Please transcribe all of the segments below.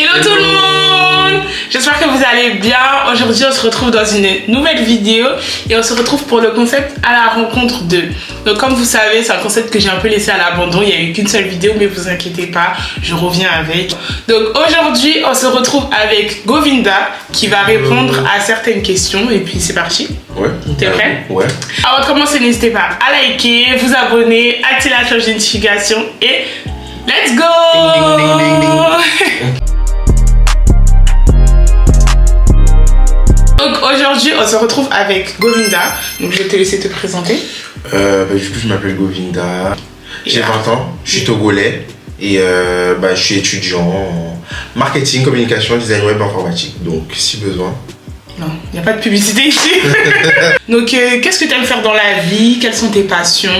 Hello tout le monde! J'espère que vous allez bien. Aujourd'hui, on se retrouve dans une nouvelle vidéo et on se retrouve pour le concept à la rencontre d'eux. Donc comme vous savez, c'est un concept que j'ai un peu laissé à l'abandon. Il n'y a eu qu'une seule vidéo, mais vous inquiétez pas, je reviens avec. Donc aujourd'hui, on se retrouve avec Govinda qui va répondre à certaines questions et puis c'est parti. Ouais. T'es prêt? Ouais. Avant de commencer, n'hésitez pas à liker, vous abonner, activer la cloche de notification et let's go! Ding, ding, ding, ding. Donc aujourd'hui, on se retrouve avec Govinda. Donc je vais te laisser te présenter. Du coup, je m'appelle Govinda. J'ai 20 ans, je suis togolais et je suis étudiant en marketing, communication, design web, informatique. Donc, si besoin. Non, il n'y a pas de publicité ici. Donc, qu'est-ce que tu aimes faire dans la vie? Quelles sont tes passions?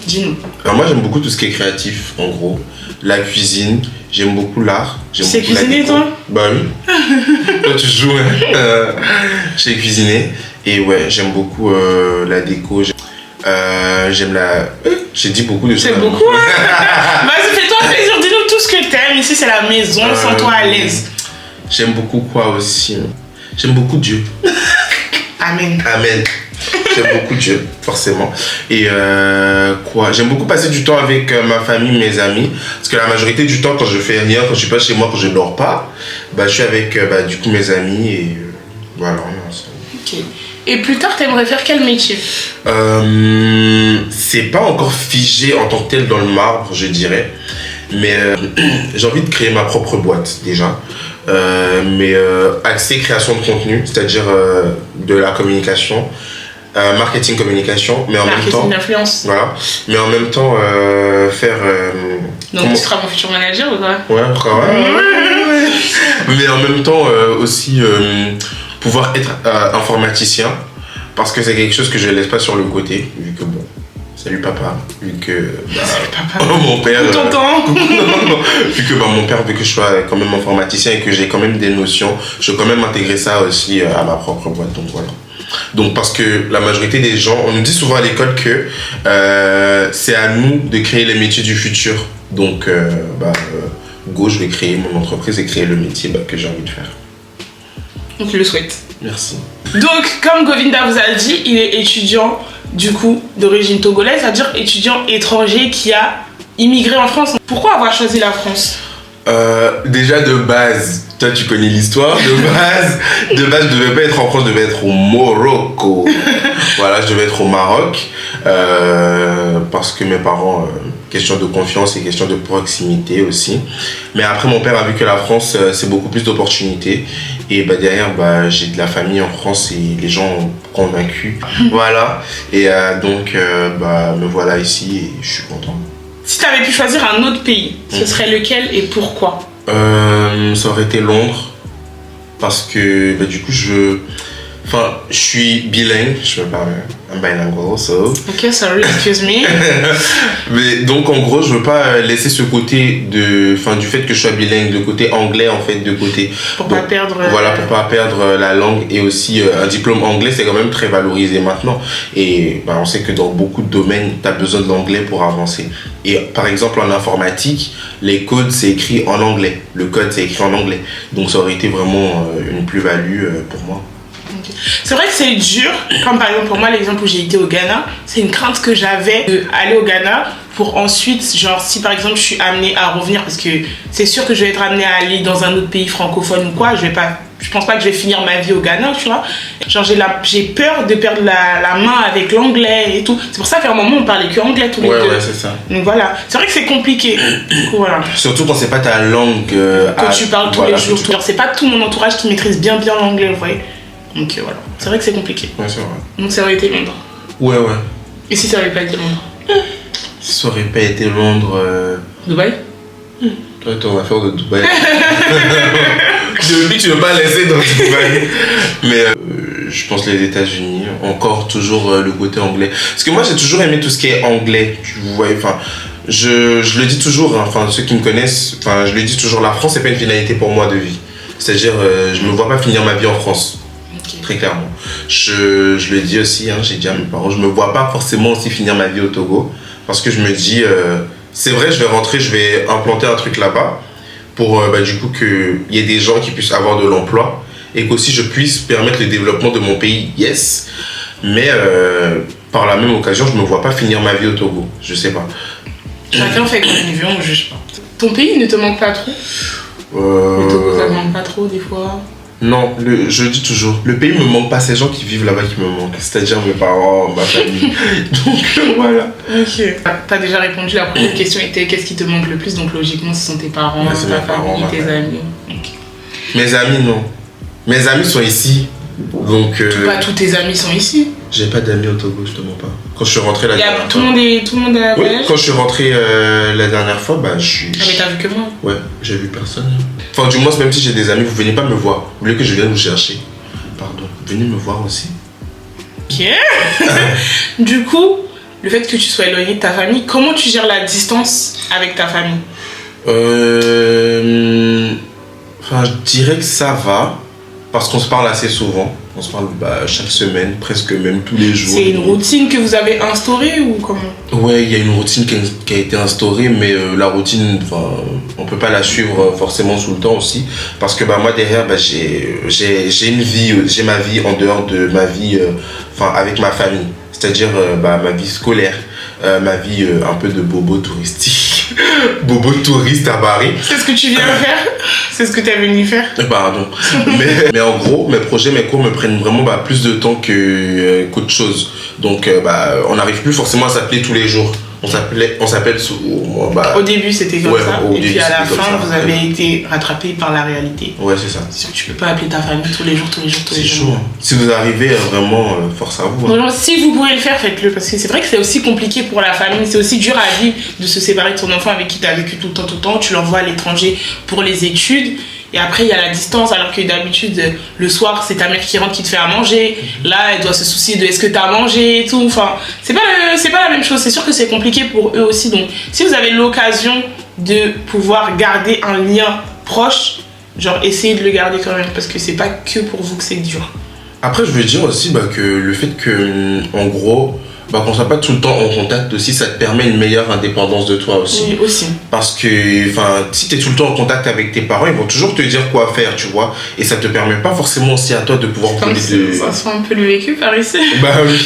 Dis-nous. Alors moi, j'aime beaucoup tout ce qui est créatif, en gros. La cuisine, j'aime beaucoup l'art. Tu sais cuisiner, toi? Bah oui. Toi, tu joues, hein. Je sais cuisiner. Et ouais, j'aime beaucoup la déco. J'aime la... J'ai dit beaucoup de choses. C'est beaucoup, hein. Vas-y, fais-toi plaisir. Dis-nous tout ce que t'aimes. Ici, c'est la maison. Sens-toi à l'aise. J'aime beaucoup quoi aussi? J'aime beaucoup Dieu. Amen. Amen. J'aime beaucoup Dieu, forcément. Et quoi? J'aime beaucoup passer du temps avec ma famille, mes amis. Parce que la majorité du temps, quand je fais rien, quand je suis pas chez moi, quand je dors pas, je suis avec du coup mes amis et voilà, on est ensemble. Ok. Et plus tard, t'aimerais faire quel métier? C'est pas encore figé en tant que tel dans le marbre, je dirais. Mais j'ai envie de créer ma propre boîte déjà. Axé création de contenu, c'est-à-dire de la communication. Marketing communication, mais en même temps d'influence. Voilà, mais en même temps faire donc tu seras mon futur manager ou quoi? Ouais. Mais en même temps aussi pouvoir être informaticien, parce que c'est quelque chose que je laisse pas sur le côté, vu que bon, salut papa, vu que salut papa. Mon père t'entends. vu que mon père veut que je sois quand même informaticien et que j'ai quand même des notions, je veux quand même intégrer ça aussi à ma propre boîte, donc voilà. Donc parce que la majorité des gens, on nous dit souvent à l'école que c'est à nous de créer les métiers du futur. Donc je vais créer mon entreprise et créer le métier que j'ai envie de faire. Donc je le souhaite. Merci. Donc comme Govinda vous a dit, il est étudiant du coup d'origine togolaise, c'est-à-dire étudiant étranger qui a immigré en France. Pourquoi avoir choisi la France? Déjà de base, toi tu connais l'histoire, de base je devais pas être en France, je devais être au Morocco. Voilà, je devais être au Maroc parce que mes parents, question de confiance et question de proximité aussi. Mais après mon père a vu que la France c'est beaucoup plus d'opportunités et derrière j'ai de la famille en France et les gens ont convaincu. Voilà, et donc me voilà ici et je suis content. Si tu avais pu choisir un autre pays, ce serait lequel et pourquoi? Ça aurait été Londres. Parce que du coup, je suis bilingue. Je me parle un bilingual, so. Ok, sorry, excuse me. Mais donc, en gros, je veux pas laisser ce côté du fait que je sois bilingue, le côté anglais, en fait, de côté. Pour pas perdre... Voilà, pour pas perdre la langue. Et aussi, un diplôme anglais, c'est quand même très valorisé maintenant. Et on sait que dans beaucoup de domaines, tu as besoin de l'anglais pour avancer. Et par exemple, en informatique, les codes, c'est écrit en anglais. Le code, c'est écrit en anglais. Donc, ça aurait été vraiment une plus-value pour moi. Okay. C'est vrai que c'est dur, comme par exemple pour moi l'exemple où j'ai été au Ghana, c'est une crainte que j'avais d'aller au Ghana pour ensuite, genre si par exemple je suis amenée à revenir, parce que c'est sûr que je vais être amenée à aller dans un autre pays francophone ou quoi, je pense pas que je vais finir ma vie au Ghana, tu vois. Genre j'ai peur de perdre la main avec l'anglais et tout. C'est pour ça qu'à un moment on parlait que anglais tous les deux. Ouais, c'est ça. Donc voilà, c'est vrai que c'est compliqué. Voilà. Surtout quand c'est pas ta langue que tu parles tous les jours. C'est pas tout mon entourage qui maîtrise bien l'anglais, vous voyez. Donc voilà, c'est vrai que c'est compliqué. Ouais, c'est vrai. Donc ça aurait été Londres. Ouais. Et si ça aurait pas été Londres? Si ça aurait pas été Londres... Dubaï? Toi, ton affaire de Dubaï. Depuis, tu veux pas laisser dans Dubaï. Mais je pense les États-Unis, encore toujours le côté anglais. Parce que moi, j'ai toujours aimé tout ce qui est anglais. Vous voyez, je le dis toujours, ceux qui me connaissent, je le dis toujours, la France, c'est pas une finalité pour moi de vie. C'est-à-dire, je me vois pas finir ma vie en France. Okay. Très clairement. Je le dis aussi, j'ai dit à mes parents, je me vois pas forcément aussi finir ma vie au Togo. Parce que je me dis, c'est vrai, je vais rentrer, je vais implanter un truc là-bas. pour du coup qu'il y ait des gens qui puissent avoir de l'emploi et qu'aussi je puisse permettre le développement de mon pays, yes. Mais par la même occasion, je me vois pas finir ma vie au Togo, je sais pas. Chacun fait comme il veut, on juge pas. Ton pays ne te manque pas trop? Le Togo, ça te manque pas trop des fois? Non, je dis toujours, le pays me manque pas, c'est les gens qui vivent là-bas qui me manquent, c'est-à-dire mes parents, ma famille. Donc voilà. Ok. T'as déjà répondu, la première question était qu'est-ce qui te manque le plus, donc logiquement ce sont tes parents, Ouais, c'est ta mes parents, famille, ma tes famille. amis. Ok. Mes amis, non. Mes amis sont ici, donc Pas tous tes amis sont ici. j'ai pas d'amis au Togo, je te mens pas. Quand je suis rentré la Il y a, dernière tout le monde est à Oui, voyage. quand je suis rentré la dernière fois, bah je suis... Ah mais t'as vu que moi. Ouais, j'ai vu personne. Enfin, du moins, même si j'ai des amis, vous venez pas me voir. Vous voulez que je vienne vous chercher. Pardon, venez me voir aussi. Ok. Du coup, le fait que tu sois éloigné de ta famille, comment tu gères la distance avec ta famille? Enfin, je dirais que ça va, parce qu'on se parle assez souvent. On se parle chaque semaine, presque même tous les jours. C'est une routine que vous avez instaurée ou comment? Ouais, il y a une routine qui a été instaurée, mais la routine, on peut pas la suivre forcément tout le temps aussi, parce que moi derrière, j'ai une vie, j'ai ma vie en dehors de ma vie, avec ma famille, c'est-à-dire ma vie scolaire, ma vie un peu de bobo touristique, bobo touriste à Paris. C'est ce que tu viens de faire? C'est ce que tu es venu faire? Pardon. mais en gros, mes projets, mes cours me prennent vraiment plus de temps qu'autre chose. Donc, on n'arrive plus forcément à s'appeler tous les jours. On s'appelle Au début, c'était comme ça. au Et début, puis à la c'était comme fin, ça. vous avez été rattrapé par la réalité. Ouais, c'est ça. C'est sûr que tu peux pas appeler ta famille tous les jours, tous les jours, tous les C'est jours. chaud. Hein. Si vous arrivez, vraiment, force à vous. Hein. Donc, si vous pouvez le faire, faites-le. Parce que c'est vrai que c'est aussi compliqué pour la famille. C'est aussi dur à vivre de se séparer de ton enfant avec qui tu as vécu tout le temps. Tu l'envoies à l'étranger pour les études. Et après, il y a la distance, alors que d'habitude, le soir, c'est ta mère qui rentre, qui te fait à manger. Là, elle doit se soucier de est-ce que tu as mangé et tout. Enfin, c'est pas la même chose. C'est sûr que c'est compliqué pour eux aussi. Donc, si vous avez l'occasion de pouvoir garder un lien proche, genre, essayez de le garder quand même. Parce que c'est pas que pour vous que c'est dur. Après, je veux dire aussi que le fait que, en gros, qu'on ne soit pas tout le temps en contact aussi, ça te permet une meilleure indépendance de toi aussi. Oui, aussi. Parce que si tu es tout le temps en contact avec tes parents, ils vont toujours te dire quoi faire, tu vois. Et ça te permet pas forcément aussi à toi de pouvoir Comme ça soit un peu le vécu par ici. Bah oui.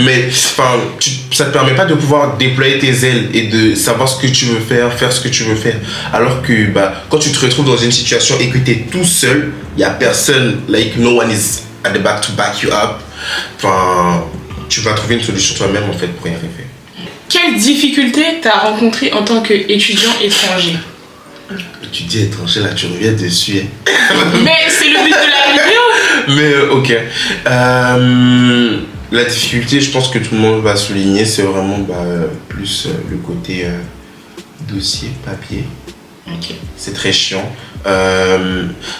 Mais ça te permet pas de pouvoir déployer tes ailes et de savoir ce que tu veux faire ce que tu veux faire. Alors que quand tu te retrouves dans une situation et que tu es tout seul, il y a personne, no one is at the back to back you up. Tu vas trouver une solution toi-même en fait pour y arriver. Quelles difficultés t'as rencontrées en tant qu'étudiant étranger? Tu dis étranger là, tu reviens dessus. Hein. Mais c'est le but de la vidéo. Mais ok. La difficulté, je pense que tout le monde va souligner, c'est vraiment plus le côté dossier, papier. Ok. C'est très chiant.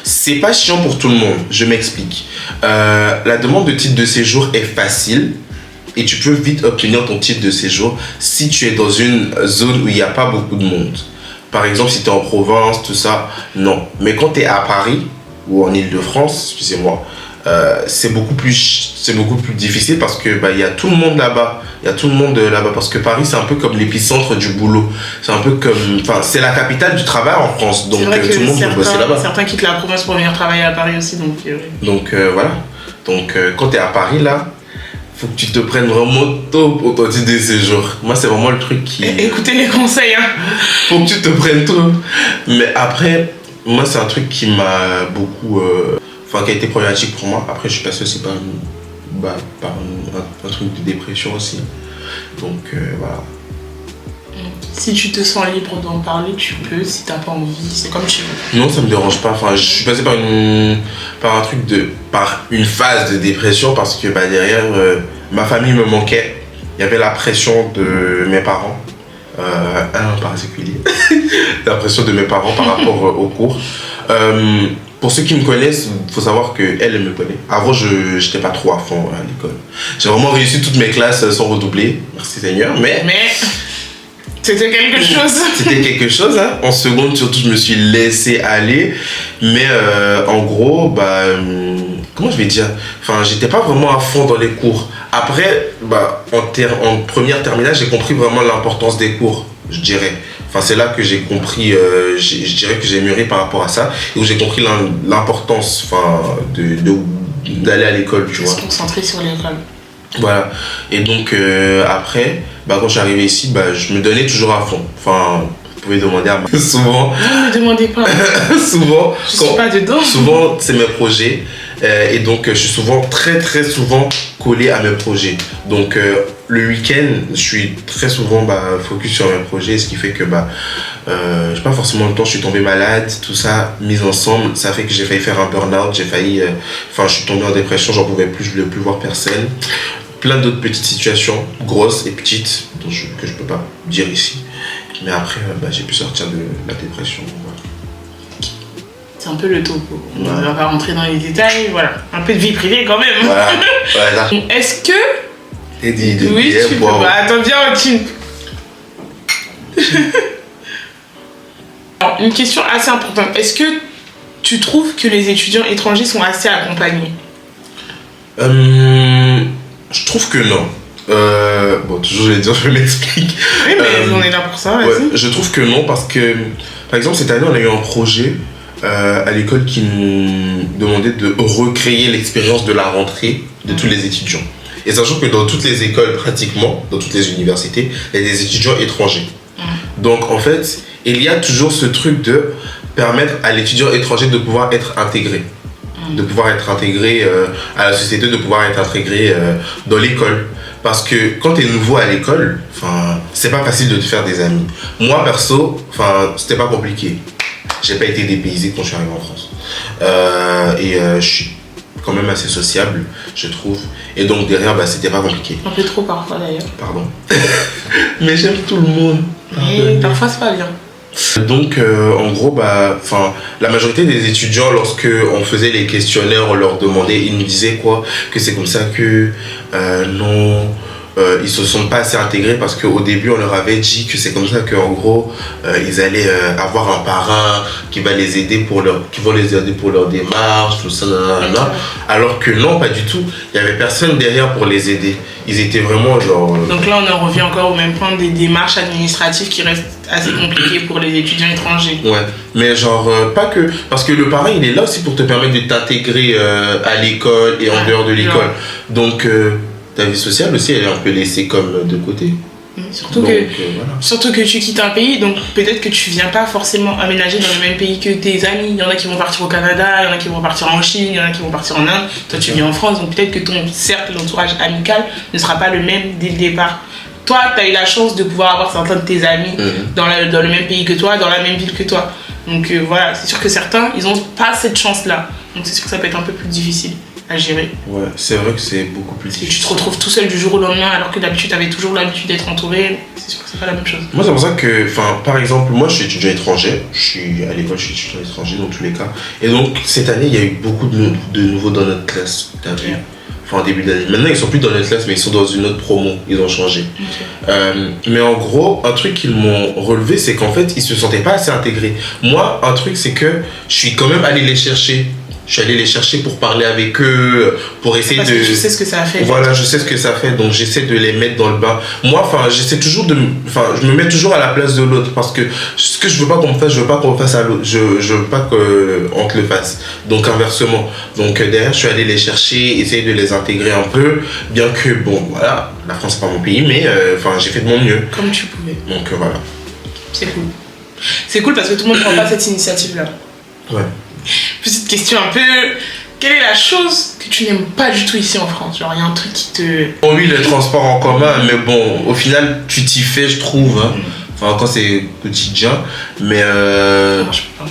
C'est pas chiant pour tout le monde, je m'explique. La demande de titre de séjour est facile et tu peux vite obtenir ton titre de séjour si tu es dans une zone où il n'y a pas beaucoup de monde. Par exemple, si tu es en province, tout ça, non. Mais quand tu es à Paris ou en Île-de-France, excusez-moi, c'est beaucoup plus difficile parce que il y a tout le monde là-bas. Il y a tout le monde là-bas parce que Paris, c'est un peu comme l'épicentre du boulot. C'est un peu comme... c'est la capitale du travail en France. Donc, tout le monde peut bosser là-bas. Certains quittent la province pour venir travailler à Paris aussi. Donc, voilà. Donc, quand tu es à Paris, là, faut que tu te prennes vraiment tôt pour ton titre de séjour. Moi, c'est vraiment le truc qui... Écoutez les conseils, hein. Faut que tu te prennes tôt. Mais après, moi, c'est un truc qui m'a beaucoup... qui a été problématique pour moi. Après, je suis passé aussi par un truc de dépression aussi. Donc, voilà. Si tu te sens libre d'en parler, tu peux. Si t'as pas envie, c'est comme tu veux. Non, ça me dérange pas. Je suis passé par une phase de dépression parce que derrière, ma famille me manquait. Il y avait la pression de mes parents. Un en particulier. La pression de mes parents par rapport aux cours. Pour ceux qui me connaissent, il faut savoir qu'elle me connaît. Avant, je n'étais pas trop à fond à l'école. J'ai vraiment réussi toutes mes classes sans redoubler. Merci Seigneur. Mais c'était quelque chose. C'était quelque chose. Hein. En seconde, surtout, je me suis laissé aller. Mais en gros, comment je vais dire, j'étais pas vraiment à fond dans les cours. Après, en première terminale, j'ai compris vraiment l'importance des cours, je dirais. Enfin, c'est là que j'ai compris, je dirais que j'ai mûri par rapport à ça, et où j'ai compris l'importance, enfin, d'aller à l'école, tu vois. Se concentrer sur l'école. Voilà. Et donc, après, bah, quand je suis arrivé ici, bah, je me donnais toujours à fond. Enfin, vous pouvez demander à moi. Souvent. Ne me demandez pas. Souvent. Je suis pas dedans. Souvent, c'est mes projets. Et donc, je suis souvent, très très souvent collé à mes projets. Donc, le week-end, je suis très souvent focus sur mes projets, ce qui fait que j'ai pas forcément le temps, je suis tombé malade, tout ça mis ensemble, ça fait que j'ai failli faire un burn-out, je suis tombé en dépression, j'en pouvais plus, je voulais plus voir personne. Plein d'autres petites situations, grosses et petites, que je peux pas dire ici. Mais après, j'ai pu sortir de la dépression. Voilà. C'est un peu le topo. On ne va pas rentrer dans les détails, voilà. Un peu de vie privée quand même. Voilà. Est-ce que... Eddie, oui, tu peux pas. Attends, viens, Alors, une question assez importante. Est-ce que tu trouves que les étudiants étrangers sont assez accompagnés? Je trouve que non. Toujours je vais dire, je m'explique. Oui, mais on est là pour ça, vas-y. Ouais, je trouve que non, parce que, par exemple, cette année, on a eu un projet à l'école qui nous demandait de recréer l'expérience de la rentrée de tous les étudiants. Et sachant que dans toutes les écoles, pratiquement, dans toutes les universités, il y a des étudiants étrangers. Donc, en fait, il y a toujours ce truc de permettre à l'étudiant étranger de pouvoir être intégré. De pouvoir être intégré à la société, de pouvoir être intégré dans l'école. Parce que quand tu es nouveau à l'école, c'est pas facile de te faire des amis. Moi, perso, c'était pas compliqué. J'ai pas été dépaysé quand je suis arrivé en France. Je suis quand même assez sociable, je trouve. Et donc derrière, c'était pas compliqué. Un peu trop parfois d'ailleurs. Pardon. Mais j'aime tout le monde. Et parfois c'est pas bien. Donc en gros, la majorité des étudiants, lorsque on faisait les questionnaires, on leur demandait, ils nous disaient quoi, que c'est comme ça que non. Ils se sont pas assez intégrés parce qu'au début on leur avait dit que c'est comme ça qu'en gros ils allaient avoir un parrain qui va les aider pour leur démarche, tout ça, alors que non, pas du tout. Il y avait personne derrière pour les aider. Ils étaient vraiment genre. Donc là on en revient encore au même point des démarches administratives qui restent assez compliquées pour les étudiants étrangers. Ouais, mais pas que, parce que le parrain il est là aussi pour te permettre de t'intégrer à l'école et en dehors de l'école. Donc ta vie sociale aussi, elle est un peu laissée comme de côté. Surtout que tu quittes un pays, donc peut-être que tu viens pas forcément aménager dans le même pays que tes amis. Il y en a qui vont partir au Canada, il y en a qui vont partir en Chine, il y en a qui vont partir en Inde. Toi, tu viens en France, donc peut-être que ton cercle d'entourage amical ne sera pas le même dès le départ. Toi, tu as eu la chance de pouvoir avoir certains de tes amis dans le même pays que toi, dans la même ville que toi. Donc voilà, c'est sûr que certains, ils n'ont pas cette chance-là. Donc c'est sûr que ça peut être un peu plus difficile à gérer. Ouais, c'est vrai que c'est beaucoup plus difficile. Tu te retrouves tout seul du jour au lendemain alors que d'habitude tu avais toujours l'habitude d'être entouré. C'est sûr que c'est pas la même chose. Moi, c'est pour ça que, par exemple, moi je suis étudiant étranger. Je suis à l'école, je suis étudiant étranger dans tous les cas. Et donc, cette année, il y a eu beaucoup de nouveaux dans notre classe. T'as vu ? En début d'année. Maintenant, ils sont plus dans notre classe, mais ils sont dans une autre promo. Ils ont changé. Mais en gros, un truc qu'ils m'ont relevé, c'est qu'en fait, ils se sentaient pas assez intégrés. Moi, un truc, c'est que je suis quand même allé les chercher. Je suis allé les chercher pour parler avec eux, pour essayer Parce que tu sais ce que ça a fait. Voilà, je sais ce que ça fait, donc j'essaie de les mettre dans le bain. Moi, j'essaie toujours je me mets toujours à la place de l'autre, parce que ce que je veux pas qu'on me fasse, je veux pas qu'on le fasse à l'autre. Je veux pas qu'on te le fasse. Donc inversement. Donc derrière, je suis allé les chercher, essayer de les intégrer un peu, bien que, voilà, la France c'est pas mon pays, mais j'ai fait de mon mieux. Comme tu pouvais. Donc voilà. C'est cool. C'est cool parce que tout le monde prend pas cette initiative-là. Ouais. Petite question un peu, quelle est la chose que tu n'aimes pas du tout ici en France? Genre, il y a un truc qui te... Bon, oui, le transport en commun, mais bon, au final, tu t'y fais, je trouve. Quand c'est quotidien, mais... Non, je peux pas.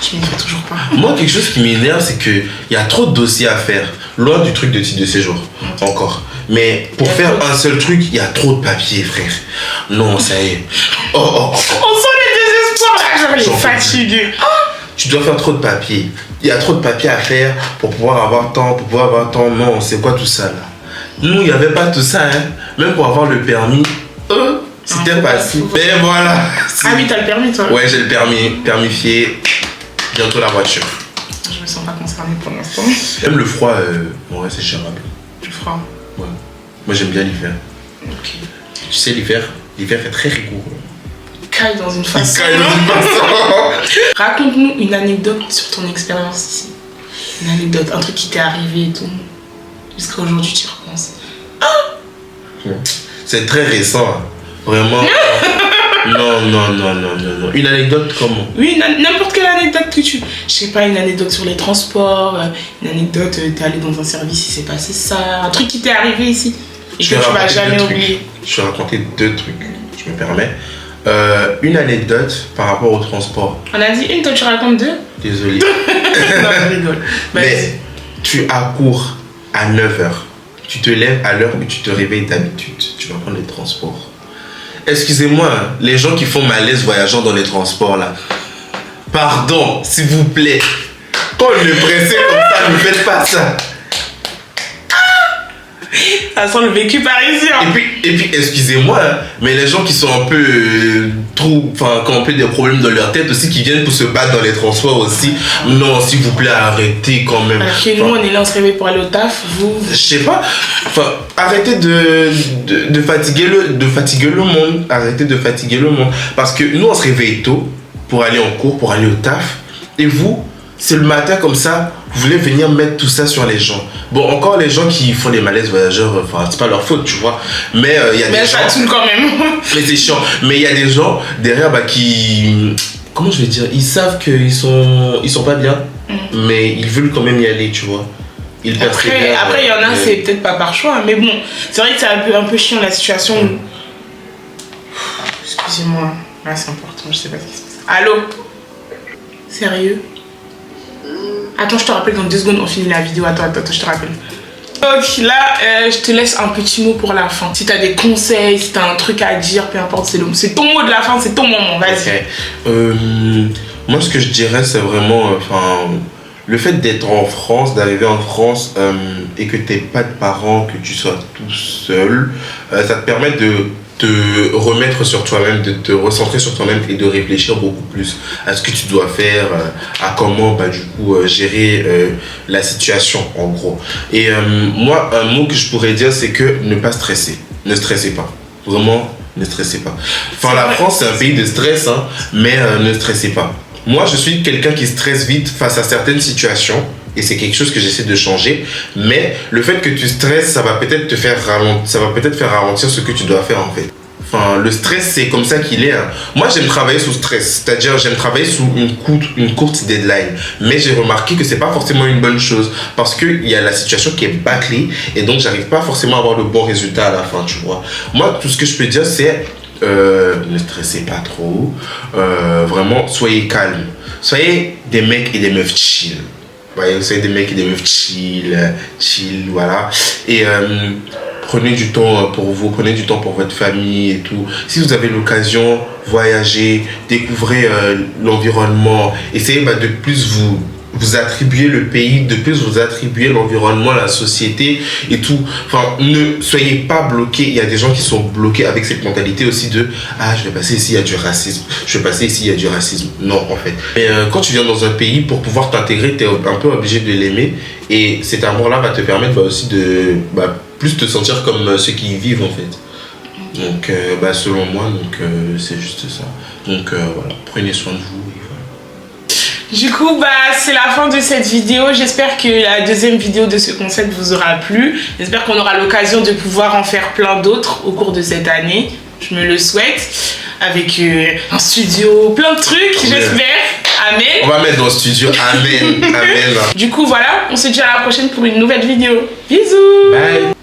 Je m'y fais toujours pas. Moi, quelque chose qui m'énerve, c'est qu'il y a trop de dossiers à faire. Loin du truc de titre de séjour, encore. Mais pour faire un seul truc, il y a trop de papiers, frère. Non, ça y est. On sent les désespoirs là, genre les fatigués. Tu dois faire trop de papiers. Il y a trop de papiers à faire pour pouvoir avoir temps, Non, c'est quoi tout ça là? Nous, il n'y avait pas tout ça, hein. Même pour avoir le permis, c'était facile. Mais voilà. Ah oui, t'as le permis toi? Ouais, j'ai le permifié. Bientôt la voiture. Je me sens pas concernée pour l'instant. Même le froid, c'est gérable. Le froid? Ouais. Moi, j'aime bien l'hiver. Ok. Tu sais, l'hiver fait très rigoureux. caille dans une façon. Il caille dans une façon. Raconte-nous une anecdote sur ton expérience ici. Une anecdote, un truc qui t'est arrivé et tout. Jusqu'à aujourd'hui, tu y repenses. C'est très récent, hein. Vraiment. Non. Une anecdote comment? Oui, n'importe quelle anecdote que tu... Je sais pas, une anecdote sur les transports, une anecdote, t'es allé dans un service, il s'est passé ça, un truc qui t'est arrivé ici et que tu vas jamais oublier. Je vais raconter 2 trucs, je me permets. Une anecdote par rapport au transport. On a dit une, toi tu racontes 2? Désolé. Non, je rigole. Mais tu accours à 9h. Tu te lèves à l'heure où tu te réveilles d'habitude. Tu vas prendre les transports. Excusez-moi, hein, les gens qui font malaise voyageant dans les transports là. Pardon, s'il vous plaît. Quand on est pressé comme ça, ne faites pas ça. Ça sent le vécu parisien. Et puis excusez-moi, hein, mais les gens qui sont un peu qui ont un peu des problèmes dans leur tête aussi, qui viennent pour se battre dans les transports aussi. Non, s'il vous plaît, arrêtez quand même. Alors que nous, on est là, on se réveille pour aller au taf. Vous... Je sais pas. Arrêtez de fatiguer le monde. Arrêtez de fatiguer le monde. Parce que nous, on se réveille tôt pour aller en cours, pour aller au taf. Et vous, c'est le matin comme ça, vous voulez venir mettre tout ça sur les gens. Bon, encore les gens qui font des malaises voyageurs, c'est pas leur faute, tu vois. Mais il y a des gens... Mais ça tourne quand même. Mais c'est chiant. Mais il y a des gens derrière qui... Comment je vais dire? Ils savent qu'ils sont pas bien, mais ils veulent quand même y aller, tu vois. Après, il y en a, c'est peut-être pas par choix, mais bon, c'est vrai que c'est un peu chiant la situation. Excusez-moi, là c'est important, je sais pas ce qui se passe. Allô? Sérieux? Attends, je te rappelle dans 2 secondes, on finit la vidéo. Attends, je te rappelle. Donc là, je te laisse un petit mot pour la fin. Si t'as des conseils, si t'as un truc à dire, peu importe, c'est ton mot de la fin, c'est ton moment, vas-y. Okay. Moi, ce que je dirais, c'est vraiment... le fait d'être en France, d'arriver en France et que t'aies pas de parents, que tu sois tout seul, ça te permet de te remettre sur toi-même, de te recentrer sur toi-même et de réfléchir beaucoup plus à ce que tu dois faire, à comment gérer la situation en gros. Et moi, un mot que je pourrais dire, c'est que ne pas stresser. Ne stressez pas. Vraiment, ne stressez pas. La France, c'est un pays de stress, hein, mais ne stressez pas. Moi, je suis quelqu'un qui stresse vite face à certaines situations. Et c'est quelque chose que j'essaie de changer. Mais le fait que tu stresses, ça va peut-être faire ralentir ce que tu dois faire en fait. Le stress, c'est comme ça qu'il est. Hein. Moi, j'aime travailler sous stress. C'est-à-dire, j'aime travailler sous une courte deadline. Mais j'ai remarqué que c'est pas forcément une bonne chose. Parce qu'il y a la situation qui est bâclée. Et donc, j'arrive pas forcément à avoir le bon résultat à la fin, tu vois. Moi, tout ce que je peux dire, c'est... ne stressez pas trop. Vraiment, soyez calme. Soyez des mecs et des meufs chill. Vous savez, des mecs et des meufs chill, voilà. Et prenez du temps pour vous, prenez du temps pour votre famille et tout. Si vous avez l'occasion, voyagez, découvrez l'environnement. Essayez de plus vous attribuer le pays, de plus vous attribuer l'environnement, la société et tout. Ne soyez pas bloqués. Il y a des gens qui sont bloqués avec cette mentalité aussi de « Ah, je vais passer ici, il y a du racisme. Je vais passer ici, il y a du racisme. » Non, en fait. Et quand tu viens dans un pays, pour pouvoir t'intégrer, tu es un peu obligé de l'aimer. Et cet amour-là va te permettre aussi de plus te sentir comme ceux qui y vivent, en fait. Donc, selon moi, c'est juste ça. Donc, voilà, prenez soin de vous. Du coup, c'est la fin de cette vidéo. J'espère que la deuxième vidéo de ce concept vous aura plu. J'espère qu'on aura l'occasion de pouvoir en faire plein d'autres au cours de cette année. Je me le souhaite. Avec un studio, plein de trucs, j'espère. Amen. On va mettre dans le studio. Amen. Amen. Du coup, voilà. On se dit à la prochaine pour une nouvelle vidéo. Bisous. Bye.